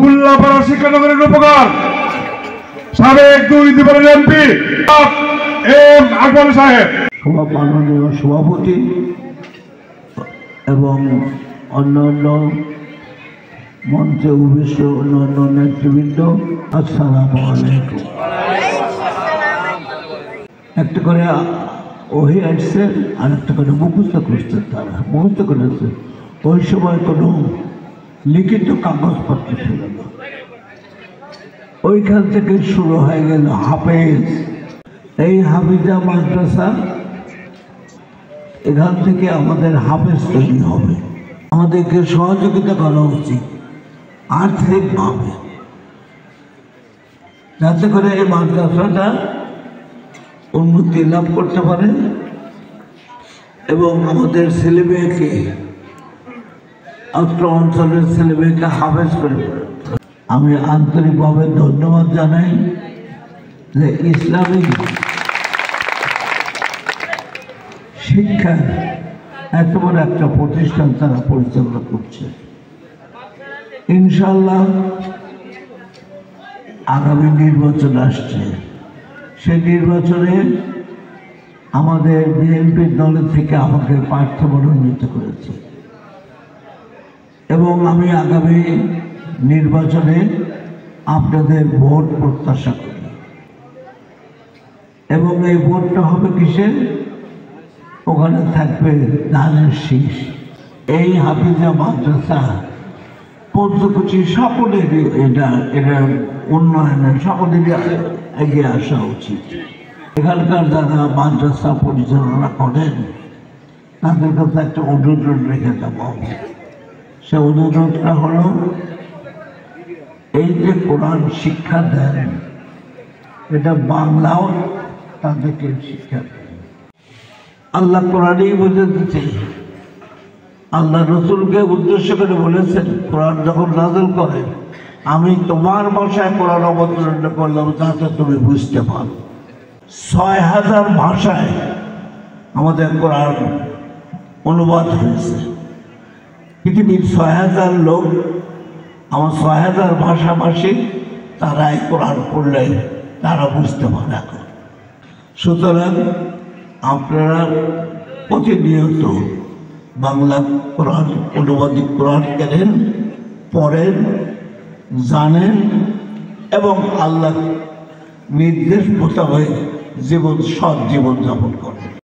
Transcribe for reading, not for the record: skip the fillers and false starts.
উল্লাপাড়া শিক্ষানগরের উপকার সাবেক দুর্নীতিপরায়ণ MP M আকবর সাহেব, মাননীয় সভাপতি এবং অন্যান্য মঞ্চে উপবিষ্ট অন্যান্য নেতৃবৃন্দ, আসসালামু আলাইকুম। একটা করে ওহি আসছে আর একটা করে মুখস্থ করছে, তারা মুখস্থ করেছে। ওই সময় কোনো লিখিত কাগজপত্র ছিল না। ওইখান থেকে শুরু হয়ে গেল হাফেজ। এই হাফিজা মাদ্রাসা, এখান থেকে আমাদের হাফেজ তৈরি হবে। আমাদেরকে সহযোগিতা করা উচিত আর্থিকভাবে, যাতে করে এই মাদ্রাসাটা উন্নতি লাভ করতে পারে এবং আমাদের ছেলেমেয়েকে, অত্র অঞ্চলের ছেলেমেয়েকে হাফেজ করে। আমি আন্তরিকভাবে ধন্যবাদ জানাই যে ইসলামিক শিক্ষার এত বড় একটা প্রতিষ্ঠান তারা পরিচালনা করছে। ইনশাল্লাহ আগামী নির্বাচন আসছে, সেই নির্বাচনে আমাদের বিএনপির দলের থেকে আমাকে প্রার্থী মনোনীত করেছে এবং আমি আগামী নির্বাচনে আপনাদের ভোট প্রত্যাশা করি। এবং এই ভোটটা হবে কিসের? ওখানে থাকবে ধানের শীষ। এই হাফিজা মাদ্রাসা পঞ্চকুচি সকলেরই এটা উন্নয়নের সকলেরই এগিয়ে আসা উচিত। এখানকার যারা মাদ্রাসা পরিচালনা করেন তাদের কাছে একটা অনুরোধ রেখে যাব। সে অনুরোধটা হলো, এই যে কোরআন শিক্ষা দেন, এটা বাংলাও তাদেরকে শিক্ষা দেন। আল্লাহ কোরআনেই বুঝে দিচ্ছে, আল্লাহ রসুলকে উদ্দেশ্য করে বলেছেন, কোরআন যখন নাযিল করেন, আমি তোমার ভাষায় কোরআন অবতরণ করলাম যাতে তুমি বুঝতে পারো। ৬,০০০ ভাষায় আমাদের কোরআন অনুবাদ হয়েছে। পৃথিবীর ৬,০০০ লোক, আমার ৬,০০০ ভাষাভাষী, তারা এই কোরআন পড়লে তারা বুঝতে পারে। এখন সুতরাং আপনারা প্রতিনিয়ত বাংলা কোরআন, অনুবাদিত কোরআন কেনেন, পড়েন, জানেন এবং আল্লাহ নির্দেশ মোতাবেক সৎ জীবন যাপন করেন।